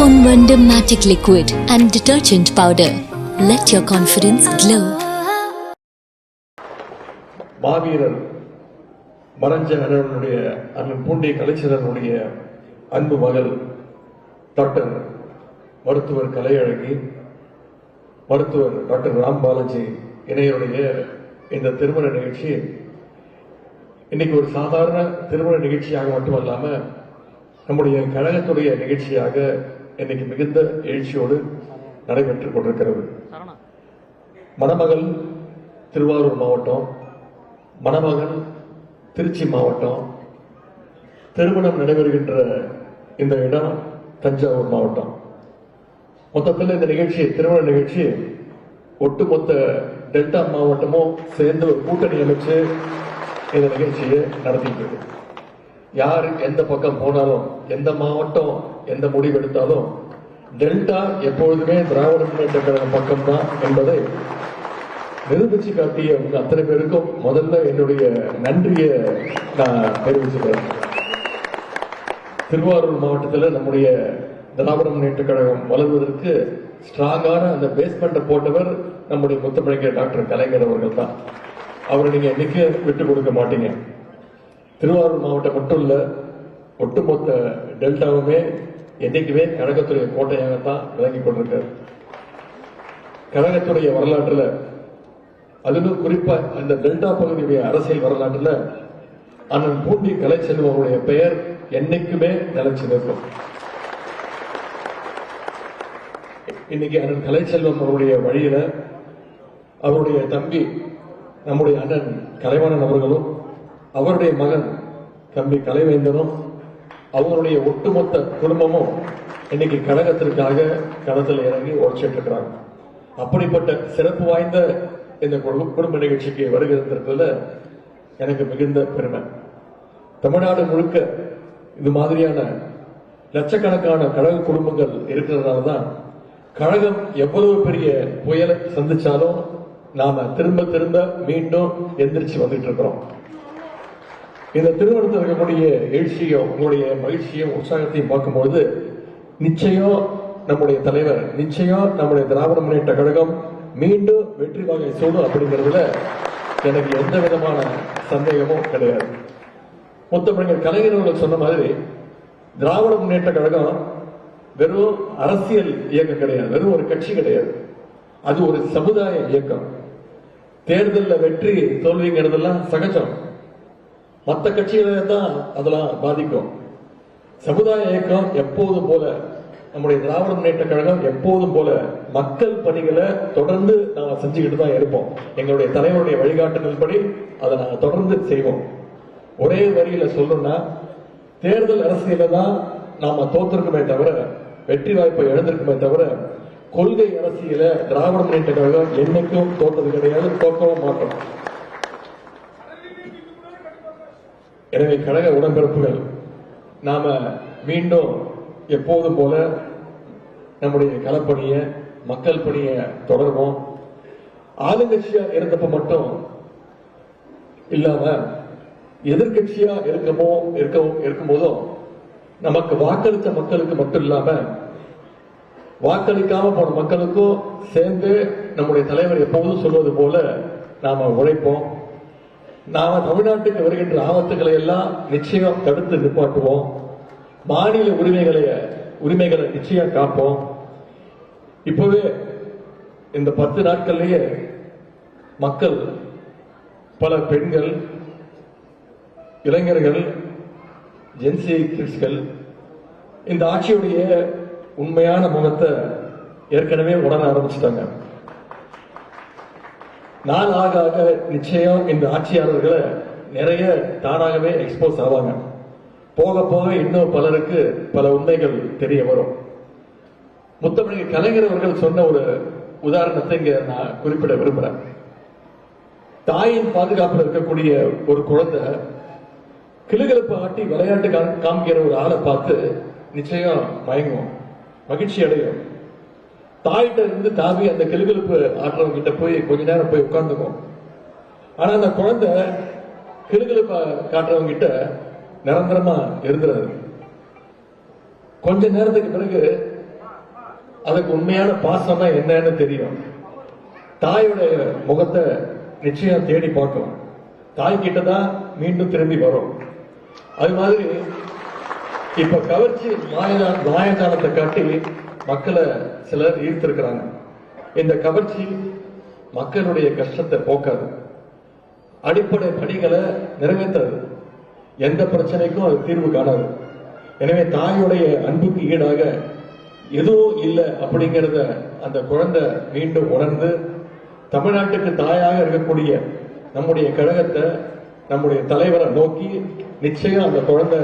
Ponvandam Matic Liquid and Detergent Powder. Let your confidence glow. மாவீரர் மறைஞ்ச அண்ணனுடைய அண்ணன் பூண்டி கலைச்சரனுடைய அன்பு மகள் டாக்டர் மருத்துவர் கலையழகி, மருத்துவர் டாக்டர் ராம் பாலாஜி இணையருடைய இந்த திருமண நிகழ்ச்சி இன்னைக்கு ஒரு சாதாரண திருமண நிகழ்ச்சியாக மட்டுமல்லாம நம்முடைய கழகத்துடைய நிகழ்ச்சியாக இன்னைக்கு மிகுந்த எழுச்சியோடு நடைபெற்றுக் கொண்டிருக்கிறது. மணமகள் திருவாரூர் மாவட்டம், மணமகன் திருச்சி மாவட்டம், திருமணம் நடைபெறுகின்ற இந்த இடம் தஞ்சாவூர் மாவட்டம். மொத்தத்தில் இந்த நிகழ்ச்சி, திருமண நிகழ்ச்சி ஒட்டுமொத்த டெல்டா மாவட்டமும் சேர்ந்து ஒரு கூட்டணி அமைச்சு இந்த நிகழ்ச்சியை நடத்திட்டு இருக்கு. யார் எந்த பக்கம் போனாலும், எந்த மாவட்டம் எந்த முடிவு எடுத்தாலும் டெல்டா எப்பொழுதுமே திராவிட முன்னேற்ற கழக பக்கம் தான் என்பதை நிரூபிச்சு காட்டிய உங்க அத்தனை பேருக்கும் முதல்ல என்னுடைய நன்றியை நான் தெரிவிச்சுக்கிறேன். திருவாரூர் மாவட்டத்தில் நம்முடைய திராவிட முன்னேற்ற கழகம் வளர்வதற்கு ஸ்ட்ராங்கான அந்த பேஸ்மெண்ட் போட்டவர் நம்முடைய முத்தமிழர் டாக்டர் கலைஞர் அவர்கள் தான். அவரை நீங்க என்னைக்கு விட்டு கொடுக்க மாட்டீங்க. திருவாரூர் மாவட்டம் மட்டும் இல்ல, ஒட்டுமொத்த டெல்டாவுமே என்னைக்குமே கழகத்துடைய கோட்டையாகத்தான் விளங்கி கொண்டிருக்காரு. கழகத்துடைய வரலாற்றுல, அதிலும் குறிப்பா அந்த டெல்டா பகுதியுடைய அரசியல் வரலாற்றுல அண்ணன் பூண்டி கலைச்செல்வம் அவருடைய பெயர் என்னைக்குமே நிலைச்சு நிற்கும். இன்னைக்கு அண்ணன் கலைச்செல்வம் அவருடைய வழியில அவருடைய தம்பி நம்முடைய அண்ணன் கலைவாணன் அவர்களும், அவருடைய மகன் தம்பி கலைவேந்தனும், அவங்களுடைய ஒட்டுமொத்த குடும்பமும் இன்னைக்கு கழகத்திற்காக களத்தில் இறங்கி உழைச்சிட்டு இருக்கிறாங்க. அப்படிப்பட்ட சிறப்பு வாய்ந்த இந்த குடும்ப நிகழ்ச்சிக்கு வருகிறதுல எனக்கு மிகுந்த பெருமை. தமிழ்நாடு முழுக்க இது மாதிரியான லட்சக்கணக்கான கழக குடும்பங்கள் இருக்கிறதுனாலதான் கழகம் எவ்வளவு பெரிய புயலை சந்திச்சாலும் நாம திரும்ப திரும்ப மீண்டும் எந்திரிச்சு வந்துட்டு இருக்கிறோம். இந்த திருமணத்தில் இருக்கக்கூடிய எழுச்சியும் உங்களுடைய மகிழ்ச்சியும் உற்சாகத்தையும் பார்க்கும்போது நிச்சயம் நம்முடைய தலைவர், நிச்சயம் நம்முடைய திராவிட முன்னேற்ற கழகம் மீண்டும் வெற்றி வாகை சூடும் அப்படிங்கிறதுல எனக்கு எந்த விதமான சந்தேகமும் கிடையாது. முத்தமிழர் கலைஞர் அவர்கள் சொன்ன மாதிரி திராவிட முன்னேற்ற கழகம் வெறும் அரசியல் இயக்கம் கிடையாது, வெறும் ஒரு கட்சி கிடையாது. அது ஒரு சமுதாய இயக்கம். தேர்தலில் வெற்றி தோல்விங்கிறதெல்லாம் சகஜம், மற்ற கட்சிகளை தான் அதெல்லாம் பாதிக்கும். சமுதாய இயக்கம் எப்போதும் போல, நம்முடைய திராவிட முன்னேற்ற கழகம் எப்போதும் போல மக்கள் பணிகளை தொடர்ந்து நாம செஞ்சுக்கிட்டு தான் இருப்போம். எங்களுடைய தலைவருடைய வழிகாட்டுதல் படி அதை நாங்கள் தொடர்ந்து செய்வோம். ஒரே வரியில சொல்லணும்னா, தேர்தல் அரசியல தான் நாம தோத்திருக்குமே தவிர, வெற்றி வாய்ப்பை இழந்திருக்குமே தவிர, கொள்கை அரசியல திராவிட முன்னேற்ற கழகம் என்னைக்கும் தோற்றது கிடையாது, தோக்கவும் மாட்டோம். எனவே கழக உடன்பிறப்புகள், நாம மீண்டும் எப்போதும் போல நம்முடைய களப்பணிய, மக்கள் பணிய தொடர்வோம். ஆளுங்கட்சியா இருந்தப்ப மட்டும் இல்லாம எதிர்கட்சியா இருக்கும் போதும் நமக்கு வாக்களித்த மக்களுக்கு மட்டும் இல்லாம வாக்களிக்காம போன மக்களுக்கும் சேர்ந்து நம்முடைய தலைவர் எப்போதும் சொல்வது போல நாம உழைப்போம். நாம தமிழ்நாட்டுக்கு வருகின்ற ஆபத்துகளை எல்லாம் நிச்சயம் தடுத்து நிப்பாட்டுவோம். மாநில உரிமைகளை நிச்சயம் காப்போம். இப்பவே இந்த 10 நாட்கள்லயே மக்கள், பல பெண்கள், இளைஞர்கள், ஜென்சி கிட்ஸ்கள் இந்த ஆட்சியுடைய உண்மையான முகத்தை ஏற்கனவே உணர ஆரம்பிச்சுட்டாங்க. நாள் ஆக ஆக நிச்சயம் இந்த ஆட்சியாளர்களை நிறைய தானாகவே எக்ஸ்போஸ் ஆவாங்க. போக போக இன்னும் பலருக்கு பல உண்மைகள் தெரிய வரும். முத்தமிழர் கலைஞர் அவர்கள் சொன்ன ஒரு உதாரணத்தை இங்க நான் குறிப்பிட விரும்புறேன். தாயின் பாதுகாப்பில் இருக்கக்கூடிய ஒரு குழந்தை கிளுகிழப்பு ஆட்டி விளையாட்டு காமிக்கிற ஒரு ஆளை பார்த்து நிச்சயம் மயங்கும், மகிழ்ச்சி அடையும். தாயிட்ட இருந்து தாவி அந்த கிளுகிழப்பு ஆற்றவங்க கிட்ட போய் கொஞ்ச நேரம் போய் உட்கார்ந்துக்கும். ஆனா அந்த குழந்தை கிளுகிழப்ப காட்டுறவங்க கிட்ட நிரந்தரமா இருந்துறாரு. கொஞ்ச நேரத்துக்கு பிறகு அதுக்கு உண்மையான பாசம்னா என்னன்னு தெரியும். தாயோடைய முகத்தை நிச்சயம் தேடி பார்க்கும். தாய் கிட்டதான் மீண்டும் திரும்பி வரும். அது மாதிரி இப்ப கவர்ச்சி மாயஜாலத்தை காட்டி மக்களை சிலர் ஈர்த்திருக்கிறாங்க. இந்த கவர்ச்சி மக்களுடைய கஷ்டத்தை போக்காது, அடிப்படை பணிகளை நிறைவேற்றாது, எந்த பிரச்சனைக்கும் அது தீர்வு காணாது. எனவே தாயுடைய அன்புக்கு ஈடாக எதுவும் இல்லை அப்படிங்கிறத அந்த குழந்தை மீண்டும் உணர்ந்து தமிழ்நாட்டுக்கு தாயாக இருக்கக்கூடிய நம்முடைய கழகத்தை, நம்முடைய தலைவரை நோக்கி நிச்சயம் அந்த குழந்தை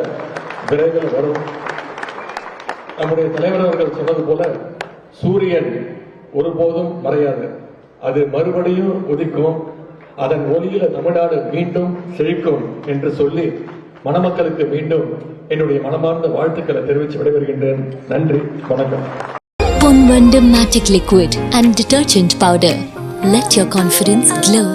விரைவில் வரும். நம்முடைய தலைவர் அவர்கள் சொன்னது போல சூரியன் ஒருபோதும் மறையாது, அது மறுபடியும் உதிக்கும், அதன் ஒளியில தமிழ்நாடு மீண்டும் செழிக்கும் என்று சொல்லி மணமக்களுக்கு மீண்டும் என்னுடைய மனமார்ந்த வாழ்த்துக்களை தெரிவித்து விடைபெறுகின்றேன். நன்றி, வணக்கம். Ponvandam Magic Liquid and Detergent Powder. Let your confidence glow.